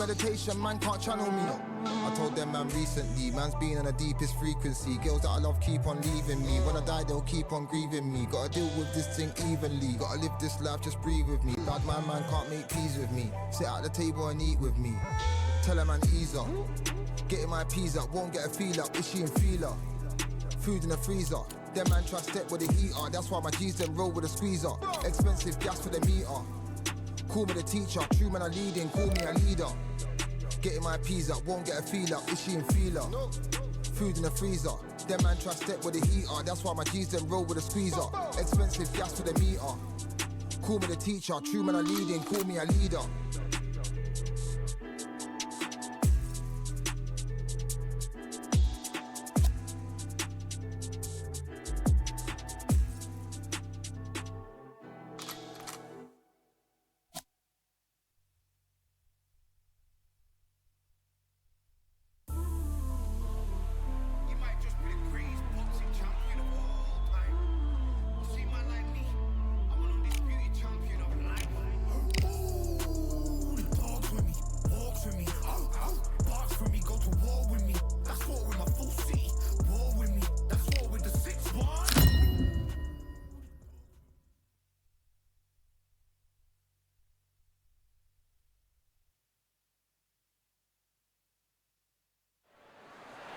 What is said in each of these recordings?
meditation, man can't channel me. I told them man recently, man's been on the deepest frequency. Girls that I love keep on leaving me. When I die they'll keep on grieving me. Gotta deal with this thing evenly. Gotta live this life, just breathe with me. Bad man can't make peace with me. Sit at the table and eat with me. Tell a man ease up. Getting my peas up, won't get a feel up. Is she in feeler? Food in the freezer. Them man try step with the heater. That's why my G's them roll with a squeezer. Expensive gas for the meter. Call me the teacher. True man I leading, call me a leader. Getting my peas up, won't get a feel up. Is she in feeler? Food in the freezer. Them man try step with the heater. That's why my G's them roll with a squeezer. Expensive gas for the meter. Call me the teacher. True man I leading, call me a leader.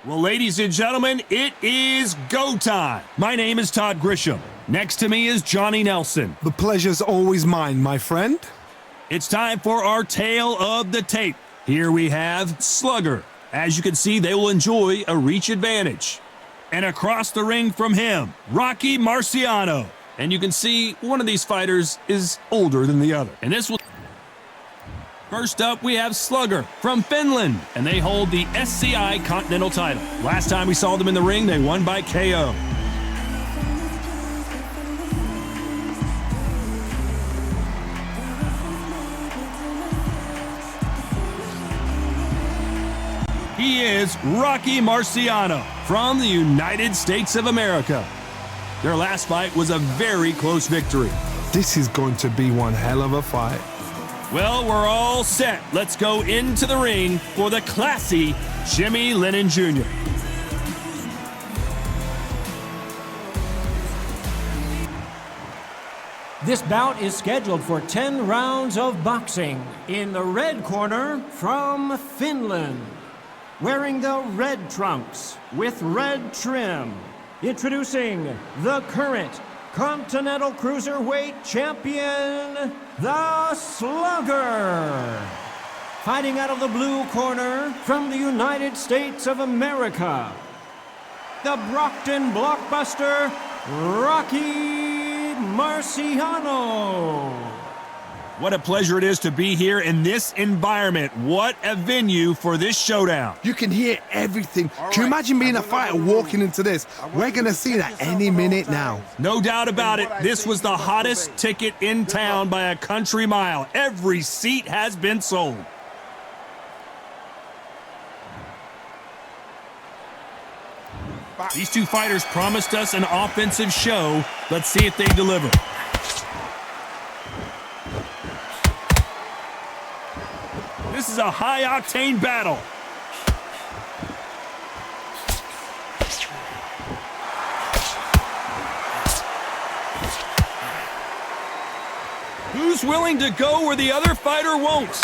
Well, ladies and gentlemen, it is go time. My name is Todd Grisham. Next to me is Johnny Nelson. The pleasure's always mine, my friend. It's time for our tale of the tape. Here we have Slugger. As you can see, they will enjoy a reach advantage. And across the ring from him, Rocky Marciano. And you can see one of these fighters is older than the other. And this will... First up, we have Slugger from Finland, and they hold the SCI Continental title. Last time we saw them in the ring, they won by KO. He is Rocky Marciano from the United States of America. Their last fight was a very close victory. This is going to be one hell of a fight. Well, we're all set. Let's go into the ring for the classy Jimmy Lennon Jr. This bout is scheduled for 10 rounds of boxing. In the red corner, from Finland, wearing the red trunks with red trim, introducing the current Continental Cruiserweight Champion, the Slugger. Fighting out of the blue corner from the United States of America, the Brockton blockbuster, Rocky Marciano. What a pleasure it is to be here in this environment. What a venue for this showdown. You can hear everything. Can you imagine being a fighter walking into this? We're going to see that any minute now. No doubt about it. This was the hottest ticket in town by a country mile. Every seat has been sold. These two fighters promised us an offensive show. Let's see if they deliver. This is a high-octane battle. Who's willing to go where the other fighter won't?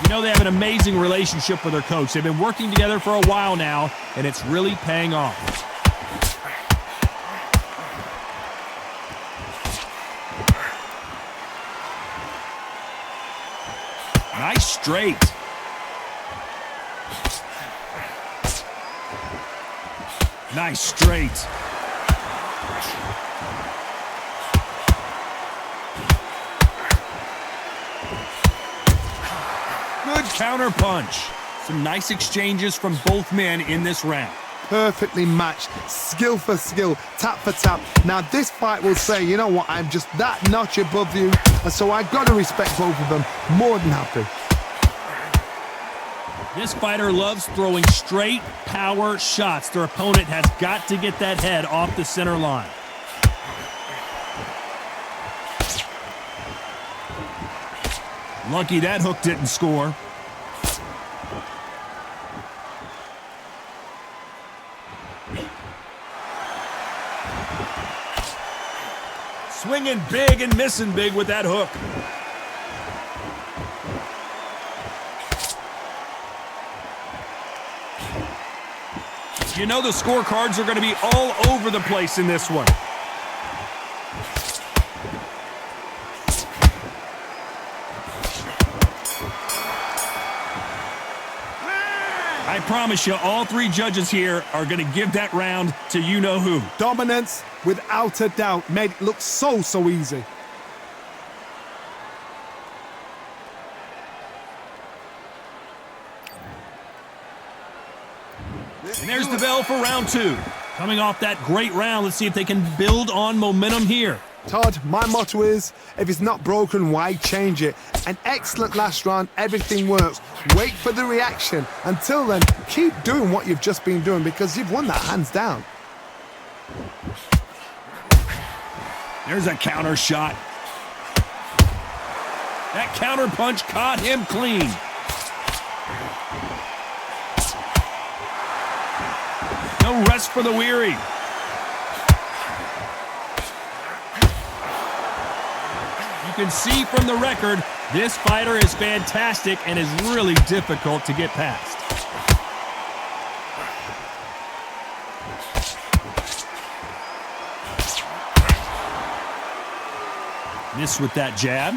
You know, they have an amazing relationship with their coach. They've been working together for a while now, and it's really paying off. Nice straight. Nice straight. Good counter punch. Some nice exchanges from both men in this round. Perfectly matched, skill for skill, tap for tap. Now this fight will say, you know what, I'm just that notch above you, and so I got to respect both of them. More than happy. This fighter loves throwing straight power shots. Their opponent has got to get that head off the center line. Lucky that hook didn't score. Swinging big and missing big with that hook. You know the scorecards are going to be all over the place in this one. I promise you, all three judges here are going to give that round to you-know-who. Dominance, without a doubt, made it look so easy. And there's the bell for round two. Coming off that great round, let's see if they can build on momentum here. Todd, my motto is, if it's not broken, why change it? An excellent last round, everything works. Wait for the reaction. Until then, keep doing what you've just been doing because you've won that hands down. There's a counter shot. That counter punch caught him clean. No rest for the weary. You can see from the record, this fighter is fantastic and is really difficult to get past. Miss with that jab.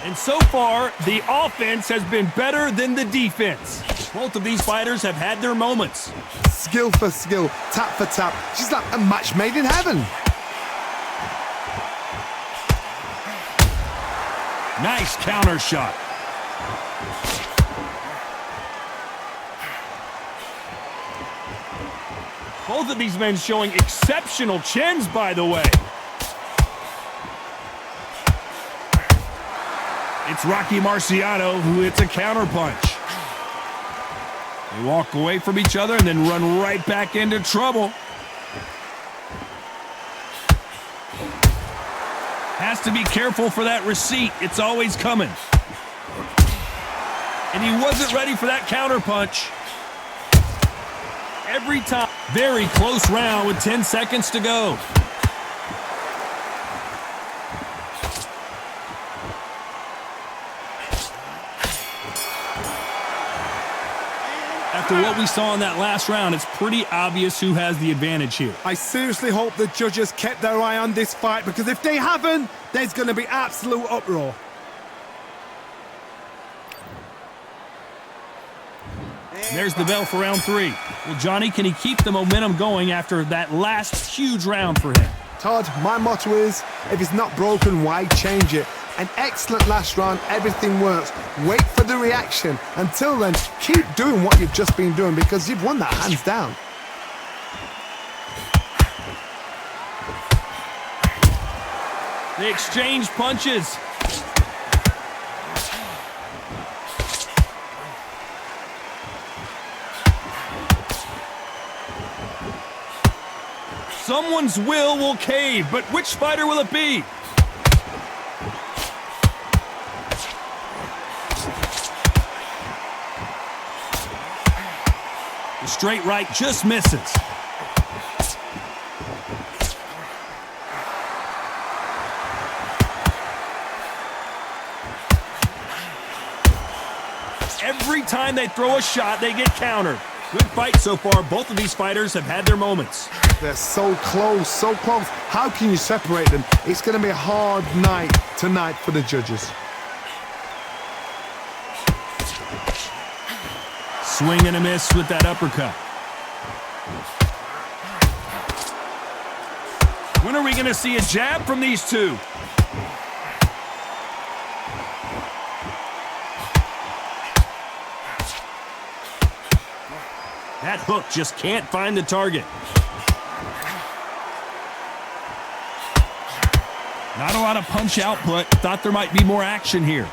And so far, the offense has been better than the defense. Both of these fighters have had their moments. Skill for skill, tap for tap. She's like a match made in heaven. Nice counter shot. Both of these men showing exceptional chins, by the way. It's Rocky Marciano who hits a counter punch. They walk away from each other and then run right back into trouble. Has to be careful for that receipt. It's always coming. And he wasn't ready for that counter punch. Every time. Very close round with 10 seconds to go. After what we saw in that last round, it's pretty obvious who has the advantage here. I seriously hope the judges kept their eye on this fight because if they haven't, there's going to be absolute uproar. There's the bell for round three. Well, Johnny, can he keep the momentum going after that last huge round for him? Todd, my motto is, if it's not broken, why change it? An excellent last round, everything works. Wait for the reaction. Until then, keep doing what you've just been doing because you've won that hands down. They exchange punches. Someone's will cave, but which fighter will it be? The straight right just misses. Every time they throw a shot, they get countered. Good fight so far. Both of these fighters have had their moments. They're so close, so close. How can you separate them? It's going to be a hard night tonight for the judges. Swing and a miss with that uppercut. When are we going to see a jab from these two? That hook just can't find the target. Not a lot of punch output. Thought there might be more action here.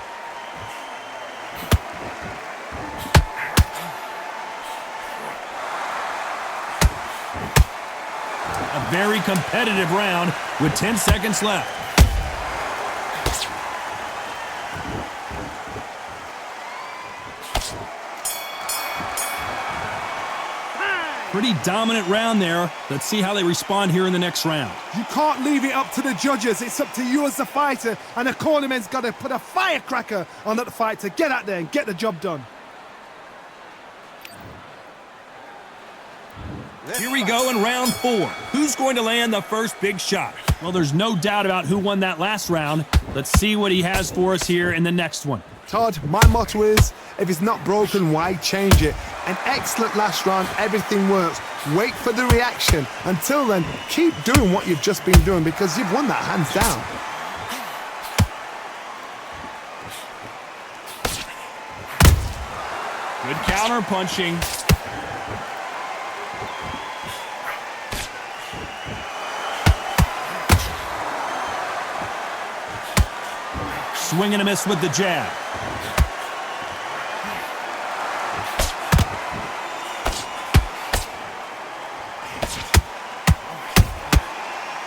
A very competitive round with 10 seconds left. Pretty dominant round there. Let's see how they respond here in the next round. You can't leave it up to the judges. It's up to you as the fighter, and the cornerman's got to put a firecracker on that fight to get out there and get the job done. Here we go in round 4. Who's going to land the first big shot? Well, there's no doubt about who won that last round. Let's see what he has for us here in the next one. Todd, my motto is, if it's not broken, why change it? An excellent last round, everything works. Wait for the reaction. Until then, keep doing what you've just been doing because you've won that hands down. Good counter punching. Swing and a miss with the jab.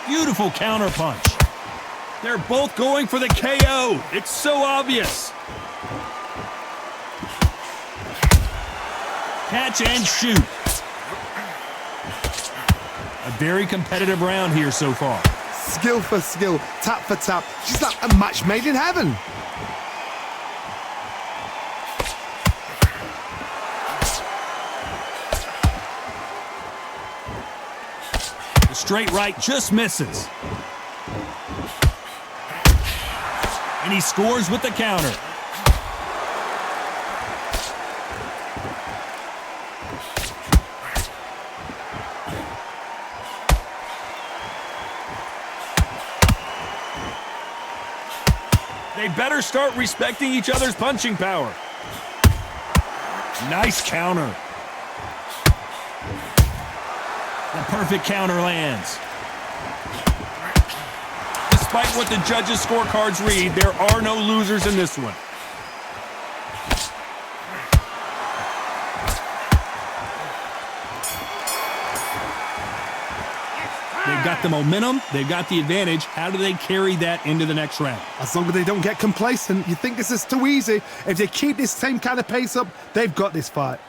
Beautiful counter punch. They're both going for the KO. It's so obvious. Catch and shoot. A very competitive round here so far. Skill for skill, tap for tap. She's like a match made in heaven. The straight right just misses. And he scores with the counter. They better start respecting each other's punching power. Nice counter. The perfect counter lands. Despite what the judges' scorecards read, there are no losers in this one. They've got the momentum, they've got the advantage. How do they carry that into the next round? As long as they don't get complacent, you think this is too easy. If they keep this same kind of pace up, they've got this fight.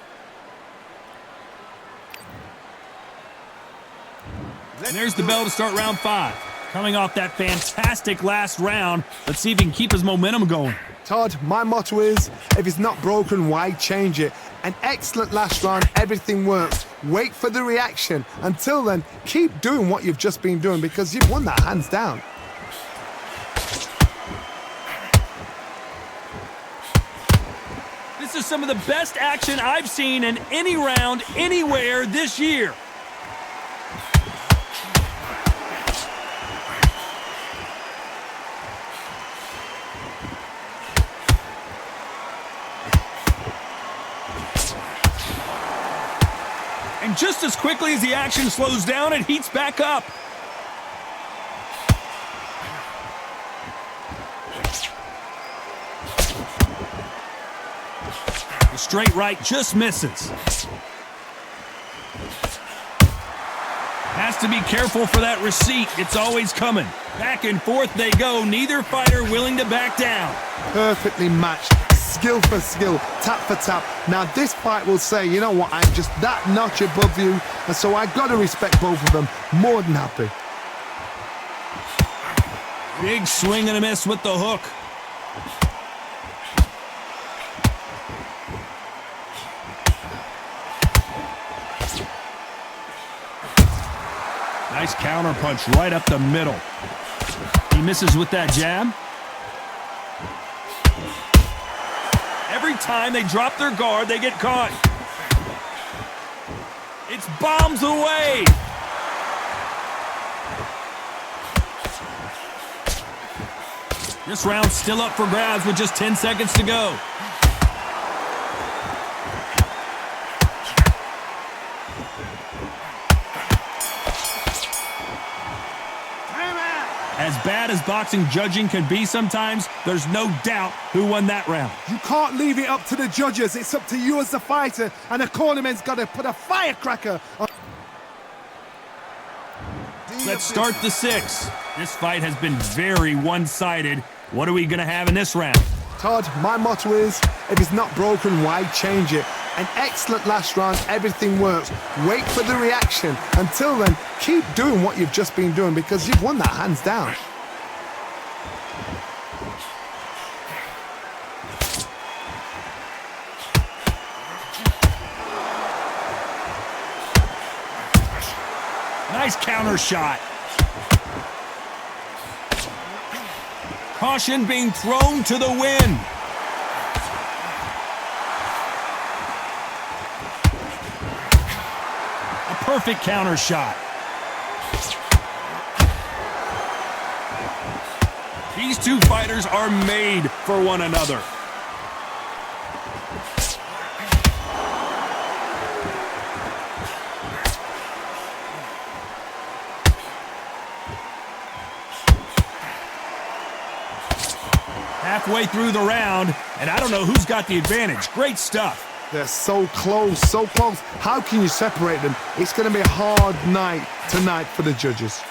And there's the bell to start round 5. Coming off that fantastic last round, let's see if he can keep his momentum going. Todd, my motto is, if it's not broken, why change it? An excellent last round, everything works. Wait for the reaction. Until then, keep doing what you've just been doing because you've won that hands down. This is some of the best action I've seen in any round, anywhere this year. And just as quickly as the action slows down, it heats back up. The straight right just misses. Has to be careful for that receipt. It's always coming. Back and forth they go. Neither fighter willing to back down. Perfectly matched. Skill for skill, tap for tap. Now this fight will say, you know what, I'm just that notch above you, and so I got to respect both of them. More than happy. Big swing and a miss with the hook. Nice counter punch right up the middle. He misses with that jab. Every time they drop their guard, they get caught. It's bombs away. This round's still up for grabs with just 10 seconds to go. As bad as boxing judging can be sometimes, there's no doubt who won that round. You can't leave it up to the judges. It's up to you as the fighter, and the cornerman's got to put a firecracker on. Let's start the 6. This fight has been very one-sided. What are we going to have in this round? Todd, my motto is, if it's not broken, why change it? An excellent last round, everything works. Wait for the reaction. Until then, keep doing what you've just been doing because you've won that hands down. Nice counter shot. Caution being thrown to the wind. A perfect counter shot. These two fighters are made for one another. Halfway through the round, and I don't know who's got the advantage. Great stuff. They're so close, so close. How can you separate them? It's going to be a hard night tonight for the judges.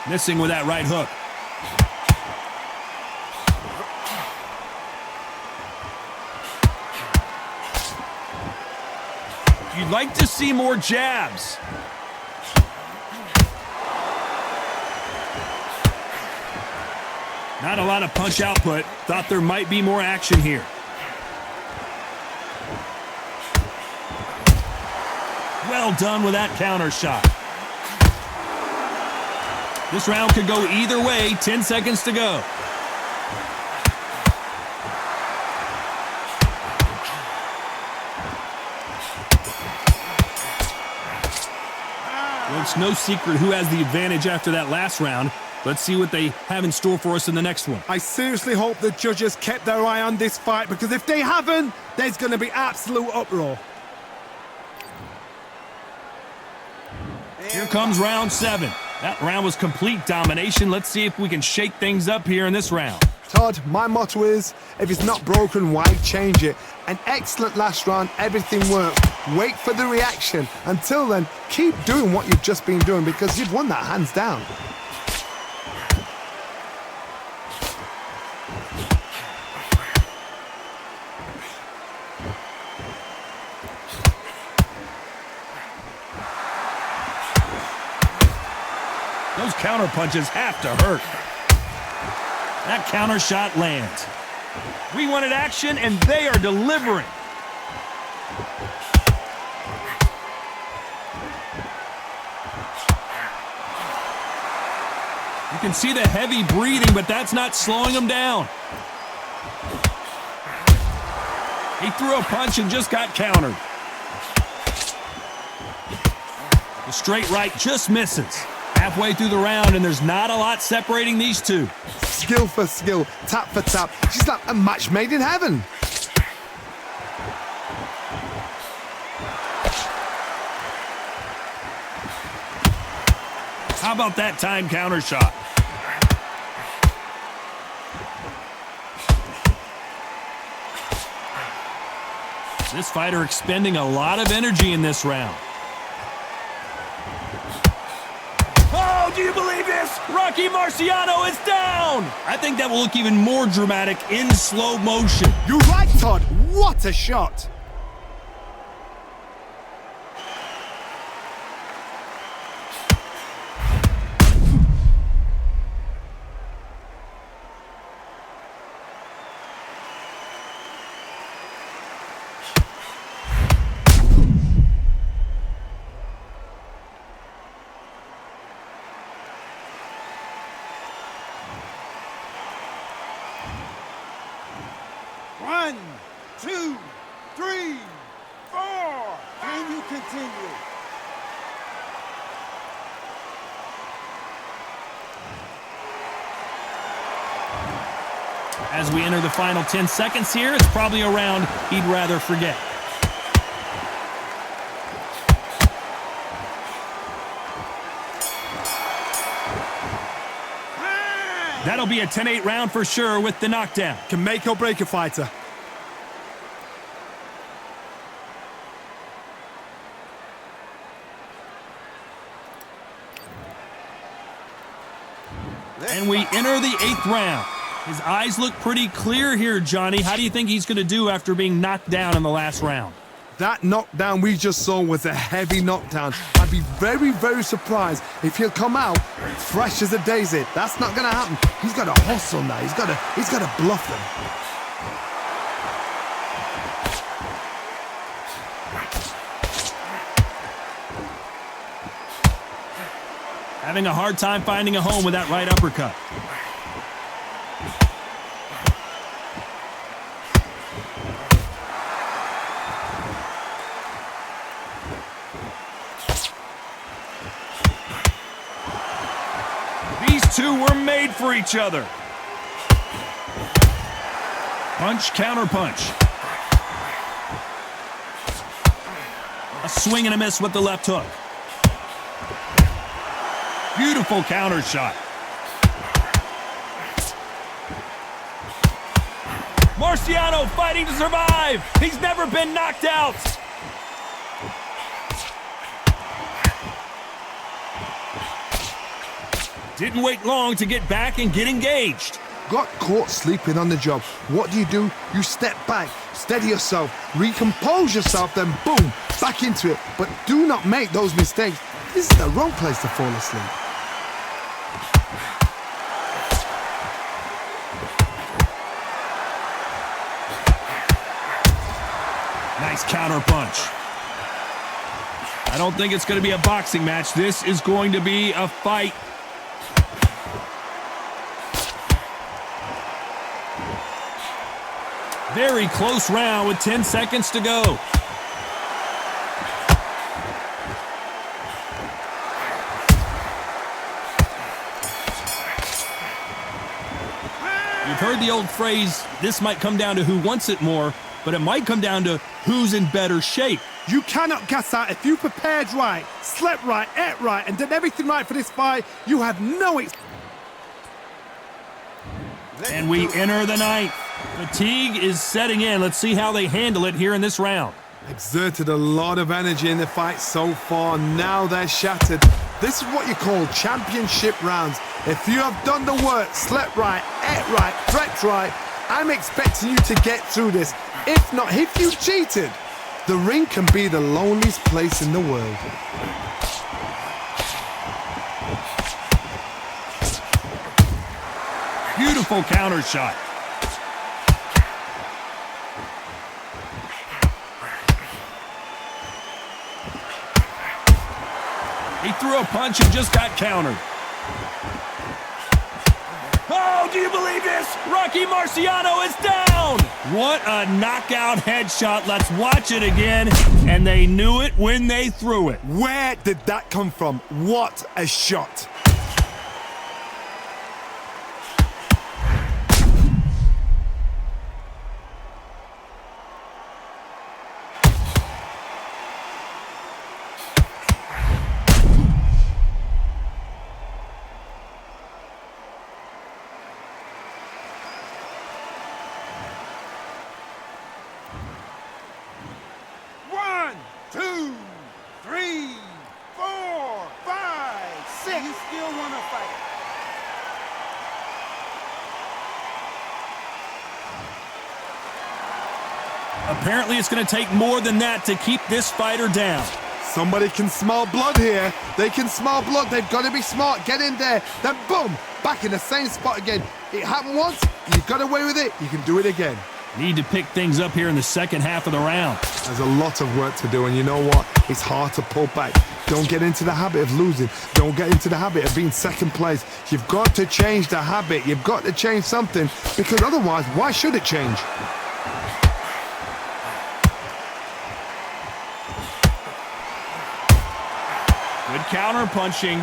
Missing with that right hook. You'd like to see more jabs. Not a lot of punch output. Thought there might be more action here. Well done with that counter shot. This round could go either way. 10 seconds to go. Well, it's no secret who has the advantage after that last round. Let's see what they have in store for us in the next one. I seriously hope the judges kept their eye on this fight because if they haven't, there's going to be absolute uproar. Here comes round 7. That round was complete domination. Let's see if we can shake things up here in this round. Todd, my motto is, if it's not broken, why change it? An excellent last round, everything works. Wait for the reaction. Until then, keep doing what you've just been doing because you've won that hands down. Those counter punches have to hurt. That counter shot lands. We wanted action, and they are delivering. You can see the heavy breathing, but that's not slowing him down. He threw a punch and just got countered. The straight right just misses. Halfway through the round, and there's not a lot separating these two. Skill for skill, tap for tap. She's like a match made in heaven. How about that time counter shot? This fighter expending a lot of energy in this round. Oh, do you believe this? Rocky Marciano is down! I think that will look even more dramatic in slow motion. You're right, Todd. What a shot. One, two, three, four. Can you continue? As we enter the final 10 seconds here, it's probably a round he'd rather forget. That'll be a 10-8 round for sure with the knockdown. Can make or break a fighter. And we enter the 8th round. His eyes look pretty clear here, Johnny. How do you think he's going to do after being knocked down in the last round? That knockdown we just saw was a heavy knockdown. I'd be very, very surprised if he'll come out fresh as a daisy. That's not going to happen. He's got to hustle now. He's got to bluff them. Having a hard time finding a home with that right uppercut. These two were made for each other. Punch, counter punch. A swing and a miss with the left hook. Beautiful counter shot. Marciano fighting to survive. He's never been knocked out. Didn't wait long to get back and get engaged. Got caught sleeping on the job. What do? You step back, steady yourself, recompose yourself, then boom, back into it. But do not make those mistakes. This is the wrong place to fall asleep. Nice counter punch. I don't think it's going to be a boxing match. This is going to be a fight. Very close round with 10 seconds to go. You've heard the old phrase, this might come down to who wants it more, but it might come down to who's in better shape. You cannot gas out. If you prepared right, slept right, ate right, and did everything right for this fight, you have no And we enter the ninth. Fatigue is setting in. Let's see how they handle it here in this round. Exerted a lot of energy in the fight so far. Now they're shattered. This is what you call championship rounds. If you have done the work, slept right, ate right, prepped right, I'm expecting you to get through this. If not, if you cheated, the ring can be the loneliest place in the world. Beautiful counter shot. He threw a punch and just got countered. Oh, do you believe this? Rocky Marciano is down! What a knockout headshot. Let's watch it again. And they knew it when they threw it. Where did that come from? What a shot. One, two, three, four, five, six. You still want to fight? Apparently it's going to take more than that to keep this fighter down. Somebody can smell blood here. They can smell blood. They've got to be smart. Get in there. Then boom, back in the same spot again. It happened once. You got away with it. You can do it again. Need to pick things up here in the second half of the round. There's a lot of work to do, and you know what? It's hard to pull back. Don't get into the habit of losing. Don't get into the habit of being second place. You've got to change the habit. You've got to change something, because otherwise, why should it change? Good counter punching.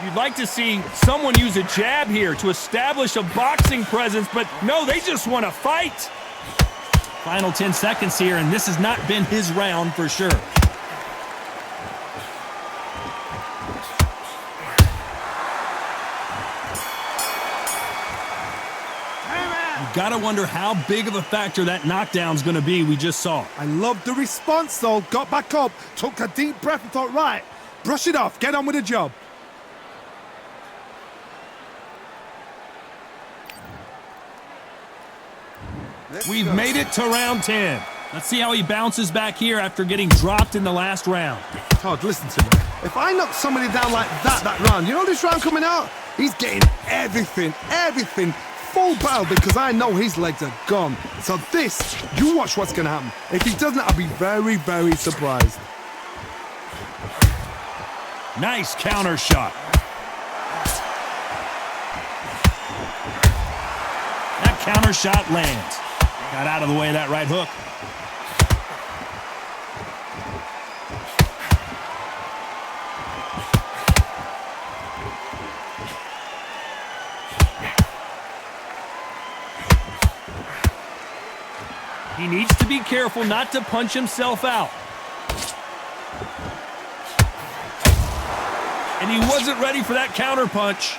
You'd like to see someone use a jab here to establish a boxing presence, but no, they just want to fight. Final 10 seconds here, and this has not been his round for sure. You've got to wonder how big of a factor that knockdown's going to be we just saw. I love the response, though. Got back up, took a deep breath and thought, right, brush it off, get on with the job. We've made it to round 10. Let's see how he bounces back here after getting dropped in the last round. Todd, listen to me. If I knock somebody down like that round, you know this round coming out? He's getting everything, full battle because I know his legs are gone. So this, you watch what's going to happen. If he doesn't, I'll be very, very surprised. Nice counter shot. That counter shot lands. Got out of the way of that right hook. He needs to be careful not to punch himself out. And he wasn't ready for that counter punch.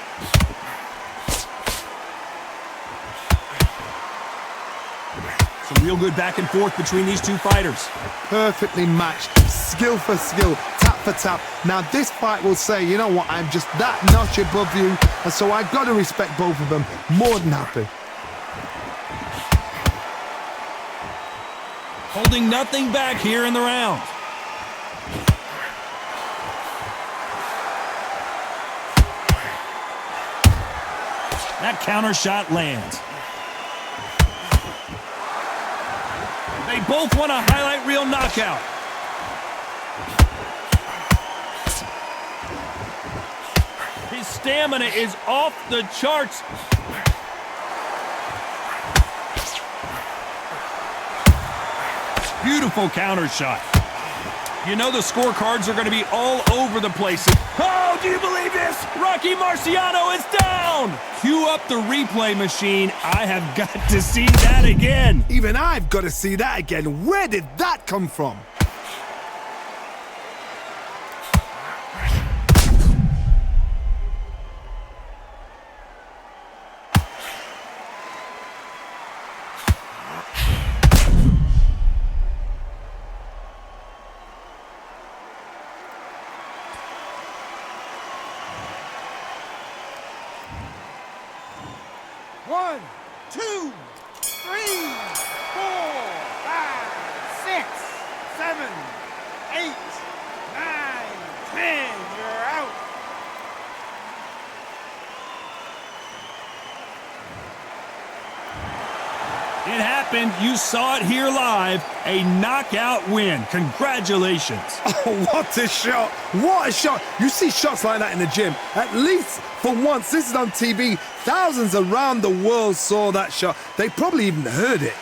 Some real good back and forth between these two fighters. Perfectly matched, skill for skill, tap for tap. Now this fight will say, you know what, I'm just that notch above you, and so I've got to respect both of them. More than happy. Holding nothing back here in the round. That counter shot lands. They both want a highlight reel knockout. His stamina is off the charts. Beautiful counter shot. You know the scorecards are going to be all over the place. Oh, do you believe this? Rocky Marciano is down! Cue up the replay machine. I have got to see that again. Even I've got to see that again. Where did that come from? One, two, three, 4, 5, 6, 7, 8, 9, 10. You're out. It happened. You saw it here live. A knockout win. Congratulations. Oh, what a shot. What a shot. You see shots like that in the gym. At least for once, this is on TV. Thousands around the world saw that shot. They probably even heard it.